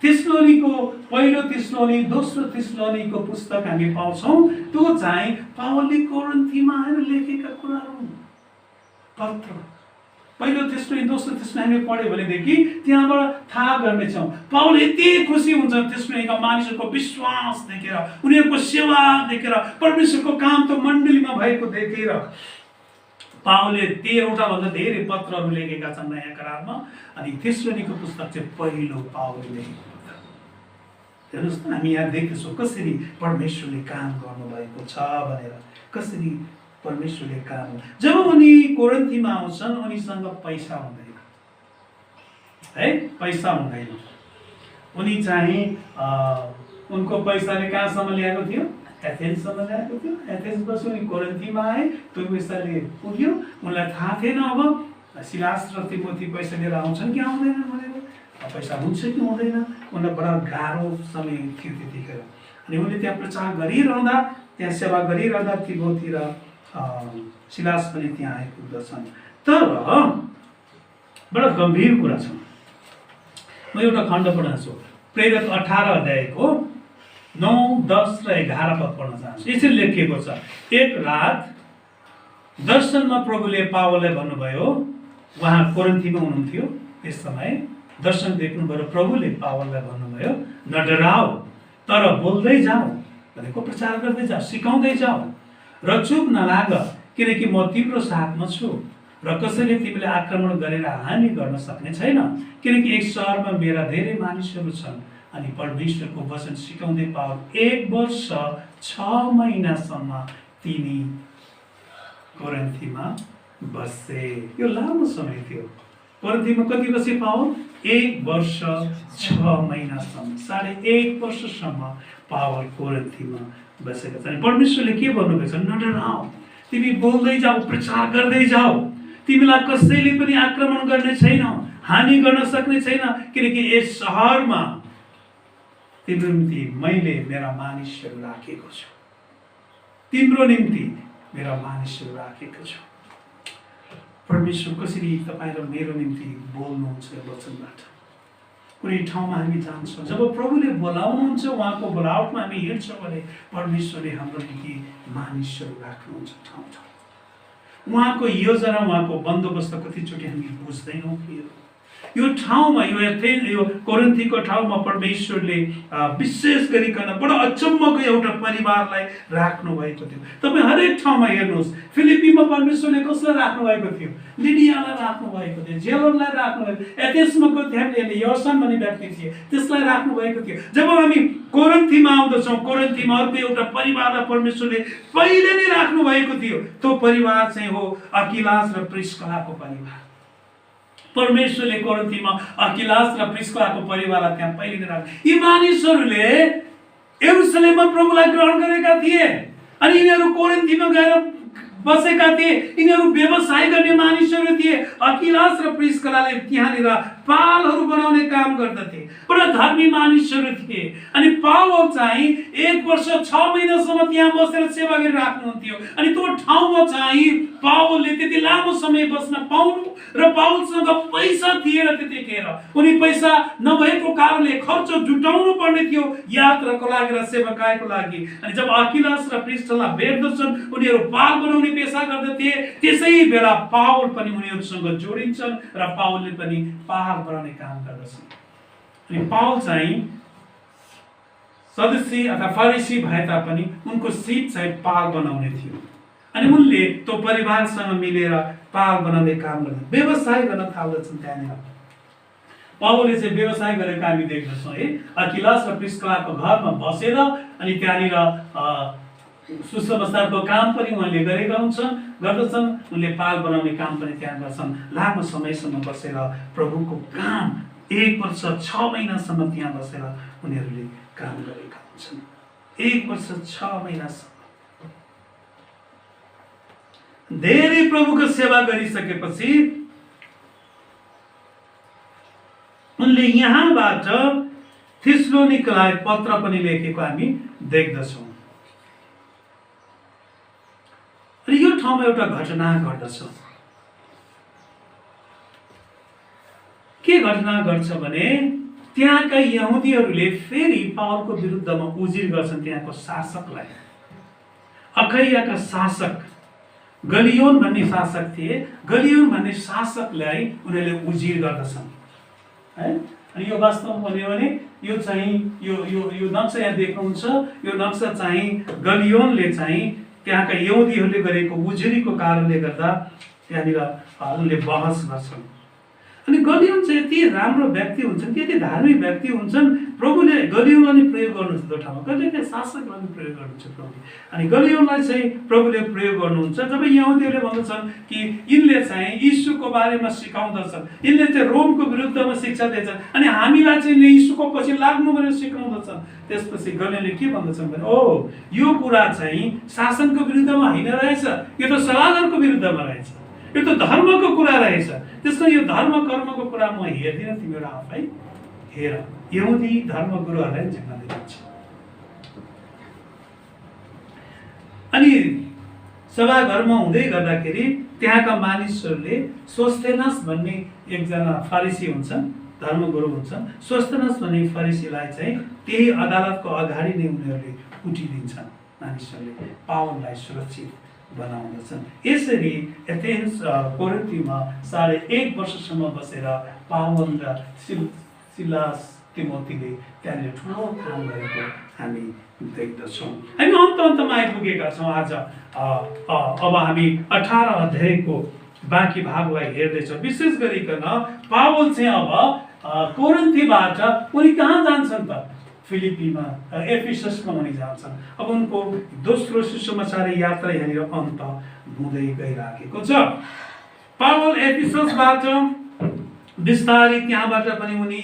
थिस्सलोनीको पहिलो थिस्सलोनी, दोस्रो थिस्सलोनीको पुस्तक हामी पाउँछौँ। त्यो चाहिँ पावलले कोरिन्थीमा आएर लेखेका कुराहरू, पत्र। पहिलो थिस्सलोनी, दोस्रो थिस्सलोनी हामीले पढ्यो भनेदेखि त्यहाँबाट थाहा गर्नेछौँ पावल यति खुसी हुन्छ थिस्सलोनीका मानिसहरूको विश्वास देखेर, उनीहरूको सेवा देखेर, परमेश्वरको काम त मण्डलीमा भएको देखेर। पावलले 13वटा भन्दा धेरै पत्रहरू लेखेका छन् नयाँ करारमा। अनि थिस्सलोनीको पुस्तक चाहिँ पहिलो पावलले लेखेको पुस्तक। हेर्नुहोस् न, हामी यहाँ देख्छौँ कसरी परमेश्वरले काम गर्नुभएको छ भनेर, कसरी परमेश्वरले काम। जब उनी कोरिन्थीमा आउँछन्, उनीसँग पैसा हुँदैन है, पैसा हुँदैन। उनी चाहिँ उनको पैसाले कहाँसम्म ल्याएको थियो? एथेन्ससम्म ल्याएको थियो। एथेन्सपछि उनी कोरिन्थीमा आए, त्यो पैसाले पुग्यो। उनलाई थाहा थिएन अब सिलास र तिमोथी पैसा लिएर आउँछन् कि आउँदैनन् भनेर, पैसा हुन्छ कि हुँदैन। उनलाई बडा गाह्रो समय थियो त्यतिखेर। अनि उनले त्यहाँ प्रचार गरिरहँदा, त्यहाँ सेवा गरिरहँदा तिमोथी र सिलास पनि त्यहाँ आइपुग्दछन्। तर बडा गम्भीर कुरा छ। म एउटा खण्ड पढ्छु, प्रेरित 18 अध्यायको 9, 10 र 11 पद पढ्न चाहन्छु। यसरी लेखिएको छ, एक रात दर्शनमा प्रभुले पावललाई भन्नुभयो, उहाँ कोरिन्थीमा हुनुहुन्थ्यो त्यस समय, दर्शन देख्नुभयो। प्रभुले पावललाई भन्नुभयो, नडराऊ तर बोल्दै जाऊ, भनेको प्रचार गर्दै जाऊ, सिकाउँदै जाऊ र चुप नलाग, किनकि म तिम्रो साथमा छु र कसैले तिमीले आक्रमण गरेर हानि गर्न सक्ने छैन, किनकि एक सहरमा मेरा धेरै मानिसहरू छन्। अनि परमेश्वरको वचन सिकाउँदै पावल 1 वर्ष 6 महिनासम्म तिनी कोरिन्थीमा बसे। यो लामो समय थियो। कोरिन्थीमा कति बसे पावल? 1 वर्ष 6 महिनासम्म, 1.5 वर्षसम्म पावल कोरिन्थीमा बसेका छन्। परमेश्वरले के भन्नुभएको छ? नडराऊ, तिमी बोल्दै जाऊ, प्रचार गर्दै जाऊ, तिमीलाई कसैले पनि आक्रमण गर्ने छैन, हानि गर्न सक्ने छैन, किनकि यस सहरमा तिम्रो निम्ति मैले मेरा मानिसहरू राखेको छु। तिम्रो निम्ति मेरा मानिसहरू राखेको छु। परमेश्वर कसरी तपाईँ र मेरो निम्ति बोल्नुहुन्छ वचनबाट। कुनै ठाउँमा हामी जान्छौँ, जब प्रभुले बोलाउनुहुन्छ, उहाँको बोलावटमा हामी हिँड्छौँ भने परमेश्वरले हाम्रो निम्ति मानिसहरू राख्नुहुन्छ ठाउँ ठाउँ। उहाँको योजना, उहाँको बन्दोबस्त कतिचोटि हामी बुझ्दैनौँ कि यो ठाउँमा, यो कोरिन्थीको ठाउँमा परमेश्वरले विशेष गरिकन बडो अचम्मको एउटा परिवारलाई राख्नु भएको थियो। तपाईँ हरेक ठाउँमा हेर्नुहोस्, फिलिपीमा परमेश्वरले कसलाई राख्नु भएको थियो? लिडियालाई राख्नु भएको थियो, जेलरलाई राख्नु भएको, एथेन्समाको त्यहाँ यसन भन्ने व्यक्ति थिए, त्यसलाई राख्नु भएको थियो। जब हामी कोरिन्थीमा आउँदछौँ, कोरिन्थीमा अर्को एउटा परिवारलाई परमेश्वरले पहिले नै राख्नु भएको थियो। त्यो परिवार चाहिँ हो अकिलास र प्रिस्किलाको परिवार। परमेश्वरले कोरिन्थीमा अकिलास र प्रिस्किलाको परिवारलाई त्यहाँ पहिले नै राख्नु। यी मानिसहरूले यरुशलेममा प्रभुलाई ग्रहण गरेका थिए अनि यिनीहरू कोरिन्थीमा गएर बसेका थिए। यिनीहरू व्यवसाय गर्ने मानिसहरू थिए। अकिलास र प्रिस्किलाले त्यहाँनिर पालहरू बनाउने काम गर्दथे, बडा धर्मी मानिसहरू थिए। अनि पावल चाहिँ 1 वर्ष 6 महिनासम्म त्यहाँ बसेर सेवा गरिराख्नुहुन्थ्यो। अनि त्यो ठाउँमा चाहिँ पावलले त्यति लामो समय बस्न पाउनु र पावलसँग पैसा थिएन त्यतिखेर। उनी पैसा नभएको कारणले खर्च जुटाउनु पर्ने थियो यात्राको लागि र सेवाकाईको लागि। अनि जब अकिलास र प्रिस्किला भेट्दछन्, उनीहरू पाल बनाउने पेशा गर्दथे। त्यसै बेला पावल पनि उनीहरूसँग जोडिन्छन् र पावलले पनि पाल बनाउने काम गर्दछन्। अनि पावल चाहिँ सदस्य अथवा फरिसी भए तापनि उनको सिप चाहिँ पाल बनाउने थियो। अनि उनले त्यो परिवारसँग मिलेर पाल बनाउने काम गर्छन्, व्यवसाय गर्न थाल्दछन्। त्यहाँनिर पावलले चाहिँ व्यवसाय गरेको हामी देख्दछौँ है। अकिलास र प्रिस्किलाको घरमा बसेर अनि त्यहाँनिर सुसमाचारको काम पनि उहाँले गरेका गर्दछन्। उनले पाल बनाउने काम पनि त्यहाँ गर्छन्। लामो समयसम्म बसेर प्रभुको काम 1 वर्ष 6 महिनासम्म त्यहाँ बसेर उनीहरूले काम गरेका हुन्छन्। 1 वर्ष 6 महिनासम्म धेरै प्रभुको सेवा गरिसकेपछि उनले यहाँबाट थिस्सलुनिकेलाई पत्र पनि लेखेको हामी देख्दछौँ। र यो ठाउँमा एउटा घटना घट्दछ। के घटना घट्छ भने त्यहाँका यहुदीहरूले फेरि पावलको विरुद्धमा उजिर गर्छन् त्यहाँको शासकलाई। अखैयाका शासक गलियोन भन्ने शासक थिए। गलियोन भन्ने शासकलाई उनीहरूले उजिर गर्दछन् है। अनि यो वास्तवमा भन्यो भने यो चाहिँ यो नक्सा यहाँ देख्नुहुन्छ। यो नक्सा चाहिँ गलियोनले चाहिँ त्यहाँका यहुदीहरूले गरेको उजुरीको कारणले गर्दा त्यहाँनिर उनले बहस गर्छन्। अनि गलियोन चाहिँ यति राम्रो व्यक्ति हुन्छन्, यति धार्मिक व्यक्ति हुन्छन्, प्रभुले गलियोनलाई नि प्रयोग गर्नुहुन्छ त्यो ठाउँमा, कहिले शासकलाई पनि प्रयोग गर्नुहुन्छ प्रभुले। अनि गलियोनलाई चाहिँ प्रभुले प्रयोग गर्नुहुन्छ। जब यहुदीहरूले भन्दछन् कि यिनले चाहिँ यीशुको बारेमा सिकाउँदछन्, यिनले चाहिँ रोमको विरुद्धमा शिक्षा दिन्छन्, अनि हामीलाई चाहिँ यीशुको पछि लाग्नु भनेर सिकाउँदछन्, त्यसपछि गलियोनले के भन्दछन् भने ओ यो कुरा चाहिँ शासनको विरुद्धमा होइन रहेछ, यो त सलाहको विरुद्धमा रहेछ, यो त धर्मको कुरा रहेछ, त्यसमा यो धर्म कर्मको कुरा म हेर्दिनँ, तिमीहरू आफै हेर। यहुदी धर्मगुरुहरूलाई पनि झिक्न दिन्छ। अनि सभाघरमा हुँदै गर्दाखेरि त्यहाँका मानिसहरूले सोस्थेनस भन्ने एकजना फरिसी हुन्छन्, धर्मगुरु हुन्छन्। सोस्थेनस भन्ने फरिसीलाई चाहिँ त्यही अदालतको अगाडि नै उनीहरूले उठिदिन्छन्, मानिसहरूले पावललाई सुरक्षित बनाउँदछन्। यसरी एथेन्स कोरिन्थमा 1.5 वर्षसम्म बसेर पावल र सिलास तिमोथीले त्यहाँनिर ठुलो काम गरेको हामी देख्दछौँ। हामी अन्तमा आइपुगेका छौँ। आज अब हामी 18 अध्यायको बाँकी भागलाई हेर्दैछौँ। विशेष गरिकन पावल चाहिँ अब कोरिन्थीबाट उनी कहाँ जान्छन् त? फिलिपीमा, एफिससमा उनी जान्छन्। अब उनको दोस्रो सुसमाचार यात्रा यहाँनिर अन्त हुँदै गइराखेको छ। पावल एफिससबाट बिस्तारै त्यहाँबाट पनि उनी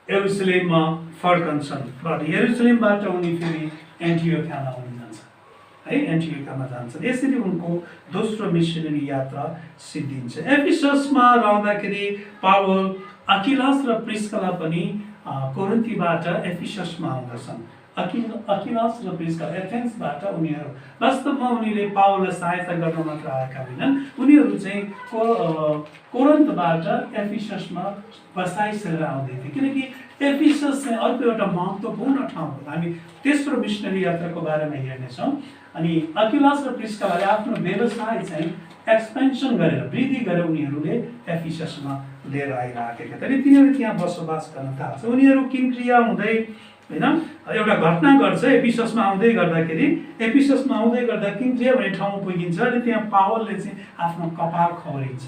यरुसलेममा फर्कन्छन् र यरुसलेमबाट उनी फेरि एन्टियोखियामा उनी जान्छन् है, एन्टियोखियामा जान्छन्। यसरी उनको दोस्रो मिसनरी यात्रा सिद्धिन्छ। एफिससमा रहँदाखेरि पावल अकिलास र प्रिस्काला पनि कोरिन्थीबाट एफिससमा आउँदछन्। अकिलास र प्रिस्काला एथेन्सबाट उनीहरू वास्तवमा उनीहरूले पावललाई सहायता गर्न मात्र आएका होइनन्, उनीहरू चाहिँ कोरिन्थबाट एफिससमा बसाइसकेर आउँदै थिए, किनकि एफिसस चाहिँ अर्को एउटा महत्त्वपूर्ण ठाउँ हो। हामी तेस्रो मिसनरी यात्राको बारेमा हेर्नेछौँ। अनि अकिलास र प्रिस्कालाले आफ्नो व्यवसाय चाहिँ एक्सपेन्सन गरेर, वृद्धि गरेर उनीहरूले एफिससमा लिएर आइराखेका थिए। तिनीहरू त्यहाँ बसोबास गर्न थाल्छ। उनीहरू किंक्रिया हुँदै होइन एउटा घटना घट्छ। एफिससमा आउँदै गर्दाखेरि किंक्रिया भन्ने ठाउँ पुगिन्छ। अनि त्यहाँ पावलले चाहिँ आफ्नो कपाल खौरिन्छ।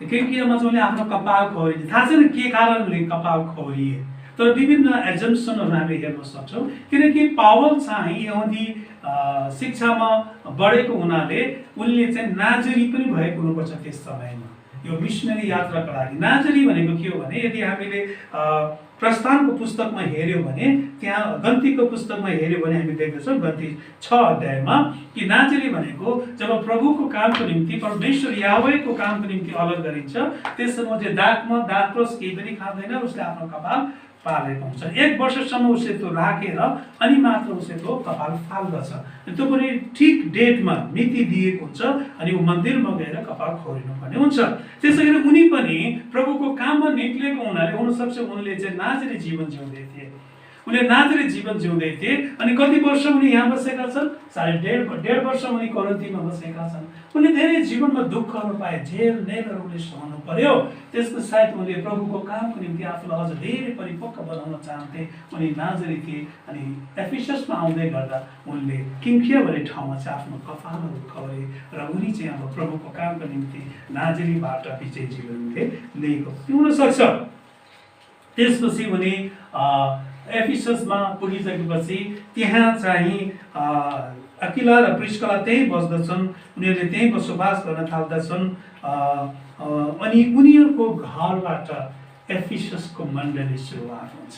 किंक्रियामा चाहिँ उनले आफ्नो कपाल खौरिन्छ। थाहा छैन के कारणले कपाल खौरिए, तर विभिन्न एजम्पसनहरू हामीले हेर्न सक्छौँ। किनकि पावल चाहिँ यहुदी शिक्षामा बढेको हुनाले उनले चाहिँ नाजरी पनि भएको हुनुपर्छ त्यस समयमा, यो मिसनरी यात्राको लागि। नाजरी भनेको के हो भने, यदि हामीले प्रस्थानको पुस्तकमा हेऱ्यौँ भने, त्यहाँ गन्तीको पुस्तकमा हेऱ्यौँ भने हामी देख्दछौँ गन्ती 6 अध्यायमा कि नाजरी भनेको जब प्रभुको कामको निम्ति, परमेश्वर याहवेको कामको निम्ति अलग गरिन्छ, त्यस समय चाहिँ दाखरस केही पनि खाँदैन, उसले आफ्नो कपाल पालेको हुन्छ। 1 वर्षसम्म उसले त्यो राखेर अनि मात्र उसले त्यो कपाल फाल्दछ। त्यो पनि ठिक डेटमा मिति दिएको हुन्छ। अनि ऊ मन्दिरमा गएर कपाल खौरिनु पर्ने हुन्छ। त्यसैगरी उनी पनि प्रभुको काममा निक्लेको हुनाले हुनसक्छ उनले चाहिँ नाजरी जीवन जिउँदै थिए। अनि कति वर्ष उनी यहाँ बसेका छन्? 1.5 वर्ष उनी कोरिन्थीमा बसेका छन्। उनले धेरै जीवनमा दुःखहरू पाए, जेल नेलहरू उनले सहनु पर्यो। त्यसको साथ उनले प्रभुको कामको निम्ति आफूलाई अझ धेरै परिपक्व बनाउन चाहन्थे। उनी नाजरी थिए। अनि एफिससमा आउँदै गर्दा उनले किंक्रिया भन्ने ठाउँमा चाहिँ आफ्नो कपालहरू खौरे र उनी चाहिँ अब प्रभुको कामको निम्ति नाजरीबाट विजय जीवन लिएको हुनसक्छ। त्यसपछि उनी एफिससमा पुगिसकेपछि त्यहाँ चाहिँ अकिला र प्रिस्काला त्यहीँ बस्दछन्। उनीहरूले त्यहीँ बसोबास गर्न थाल्दछन्। अनि उनीहरूको घरबाट एफिससको मण्डली सुरुवात हुन्छ।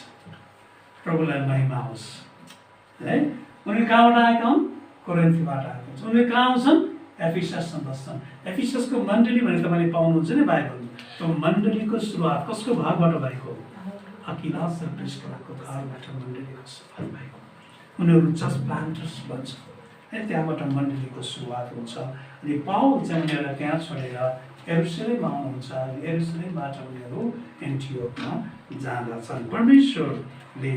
प्रभुलाई महिमा होस् है। उनीहरू कहाँबाट आएका हुन्? कोरिन्थीबाट आएका हुन्छन्। उनीहरू कहाँ आउँछन्? एफिससमा बस्छन्। एफिससको मण्डली भने तपाईँले पाउनुहुन्छ नि बाइबलमा। त्यो मण्डलीको सुरुवात कसको घरबाट भएको? अकिलास र प्रिस्कालाको घरबाट मण्डलीको सुरुवात भएको। उनीहरू चर्च प्लान्टर्स भन्छ है, त्यहाँबाट मण्डलीको सुरुवात हुन्छ। अनि पावल चाहिँ उनीहरूलाई त्यहाँ छोडेर यरुसलेम आउनुहुन्छ। अनि यरुसलेमबाट उनीहरू एन्टियोखमा जाँदछन्। परमेश्वरले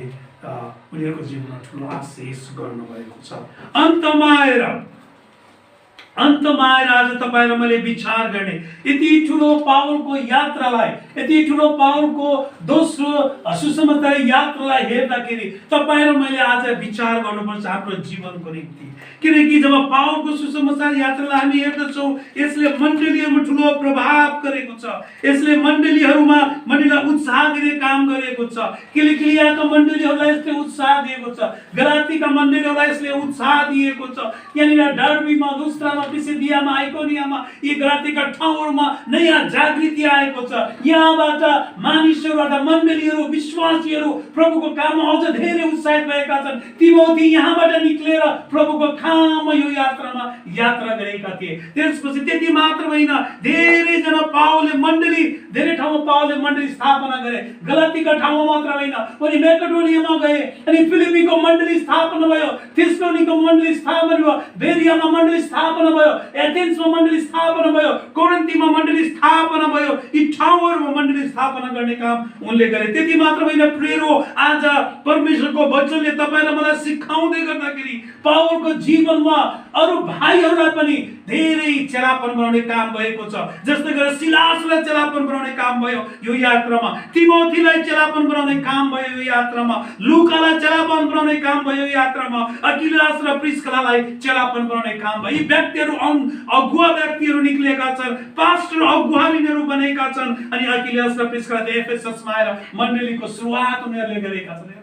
उनीहरूको जीवनमा ठुलो आशिष गर्नुभएको छ। अन्तमा अन्तमा आएर आज तपाईँ र मैले विचार गर्ने यति ठुलो पावलको यात्रालाई, यति ठुलो पावलको दोस्रो सुसमाचार यात्रालाई हेर्दाखेरि तपाईँ र मैले आज विचार गर्नुपर्छ हाम्रो जीवनको निम्ति। किनकि जब पावलको सुसमाचार यात्रालाई हामी हेर्दछौँ, यसले मण्डलीहरूमा ठुलो प्रभाव गरेको छ, यसले मण्डलीलाई उत्साह दिने काम गरेको छ। किलिकियाका मण्डलीहरूलाई यसले उत्साह दिएको छ, गलातीका मण्डलीहरूलाई यसले उत्साह दिएको छ। यहाँनिर डर्बीमा, लुस्त्रामा, पिसिदियामा, आइकोनियामा, यी गलातीका ठाउँहरूमा नयाँ जागृति आएको छ। यहाँबाट मानिसहरूबाट, मण्डलीहरू, विश्वासीहरू प्रभुको काममा अझ धेरै उत्साहित भएका छन्। तिमोथी यहाँबाट निक्लेर प्रभुको काममा यो यात्रामा यात्रा गरेका थिए। त्यसपछि त्यति मात्र होइन, धेरैजना धेरै ठाउँमा पावलले मण्डली स्थापना गरे। गलातीका ठाउँमा मात्र होइन, उनी मेकेडोनियामा गए, अनि फिलिपीको मण्डली स्थापना भयो, थेसलोनिको मण्डली स्थापना भयो, बेरियामा मण्डली स्थापना भयो, एथेन्समा मण्डली स्थापना भयो, कोरिन्थीमा मण्डली स्थापना भयो। यी ठाउँहरूमा मण्डली स्थापना गर्ने काम उनले गरे। त्यति मात्र होइन प्रियरो, आज परमेश्वरको वचनले तपाईँ र मलाई सिकाउँदै गर्दाखेरि पावलको जीवनमा अरू भाइहरूलाई पनि धेरै चेलापन बनाउने काम भएको छ। जस्तै गरेर सिलासलाई चेलापन बनाउने काम भयो यो यात्रामा, तिमोथीलाई चेलापन बनाउने काम भयो यो यात्रामा, लुकालाई चेलापन बनाउने काम भयो यो यात्रामा, अकिलास र प्रिस्किलालाई चेलापन बनाउने काम भयो। यी व्यक्तिहरू अगुवा व्यक्तिहरू निक्लेका छन्, पास्टर अगुवाहरू बनेका छन्। अनि अकिलास र प्रिस्किलाले एफेससमा आएर मण्डलीको सुरुवात उनीहरूले गरेका छन्।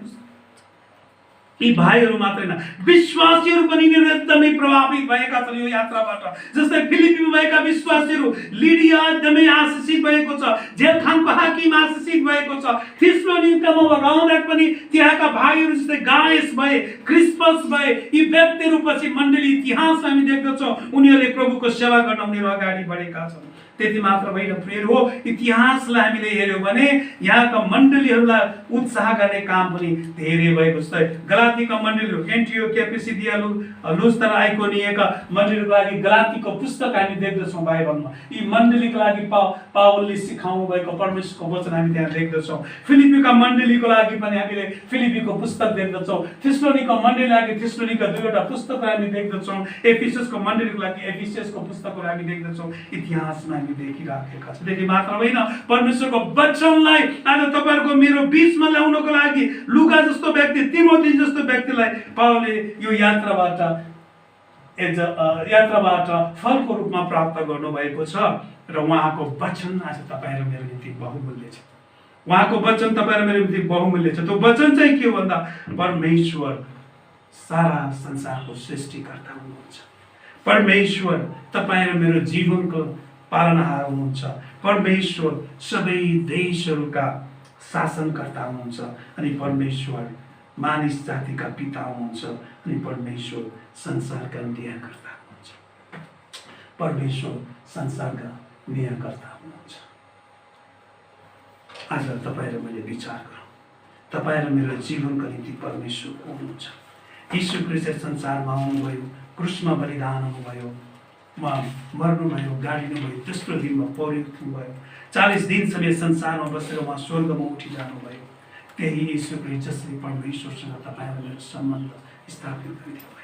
यी भाइहरू मात्रै होइन, विश्वासीहरू पनि एकदमै प्रभावित भएका छन् यो यात्राबाट। जस्तै फिलिपीमा भएका विश्वासीहरू, लिडिया एकदमै आशिषित भएको छ, जेलखानको हाकिम आशिषित भएको छ। थेसलोनिकामा रहँदा पनि त्यहाँका भाइहरू जस्तै गायस भए, क्रिस्पस भए, यी व्यक्तिहरू पछि मण्डली इतिहासमा हामी देख्दछौँ उनीहरूले प्रभुको सेवा गर्न उनीहरू अगाडि बढेका छन्। त्यति मात्र होइन प्रिय हो, इतिहासलाई हामीले हेर्यौँ भने यहाँका मण्डलीहरूलाई उत्साह गर्ने काम पनि धेरै भएको छ। गलातीका मण्डलीहरू, एन्टियोकिया, पिसिदिया, लुस्त्रा, आइकोनियाका मण्डलीको लागि गलातीको पुस्तक हामी देख्दछौँ बाइबलमा। यी मण्डलीको लागि पावलले सिकाउनु भएको परमेश्वरको वचन हामी त्यहाँ देख्दछौँ। फिलिपीका मण्डलीको लागि पनि हामीले फिलिपीको पुस्तक देख्दछौँ। थेसलोनिका मण्डलीको लागि थेसलोनिका 2वटा पुस्तकहरू हामी देख्दछौँ। एफिससको मण्डलीको लागि एफिससको पुस्तकहरू हामी देख्दछौँ। इतिहासमा देखिराखेका छ। त्यति मात्र होइन, परमेश्वरको वचनलाई आज तपाईँहरूको मेरो बीचमा ल्याउनको लागि लुका जस्तो व्यक्ति, तिमोथी जस्तो व्यक्तिलाई पावलले यो यात्राबाट फलको रूपमा प्राप्त गर्नुभएको छ। र उहाँको वचन आज तपाईँ र मेरो निम्ति बहुमूल्य छ। उहाँको वचन तपाईँ र मेरो निम्ति बहुमूल्य छ। त्यो वचन चाहिँ के हो भन्दा, परमेश्वर सारा संसारको सृष्टिकर्ता हुनुहुन्छ। परमेश्वर तपाईँ र मेरो जीवनको पालनहार हुनुहुन्छ। परमेश्वर सबै देशहरूका शासनकर्ता हुनुहुन्छ। अनि परमेश्वर मानिस जातिका पिता हुनुहुन्छ। अनि परमेश्वर संसारका न्यायकर्ता हुनुहुन्छ। परमेश्वर संसारका न्यायकर्ता हुनुहुन्छ। आज तपाईँ र मैले विचार गरौँ, तपाईँ र मेरो जीवनको निम्ति परमेश्वर को हुनुहुन्छ। यीशु ख्रीष्ट संसारमा आउनुभयो, क्रुसमा बलिदान हुनुभयो, मर्नुभयो, गाडिनुभयो, तेस्रो दिनमा पुनरुत्थान 40 दिनसम्म संसारमा बसेर उहाँ स्वर्गमा उठी जानुभयो। त्यही यीशु ख्रीष्ट जसले परमेश्वरसँग तपाईँ र मेरो सम्बन्ध स्थापित गरिदियो।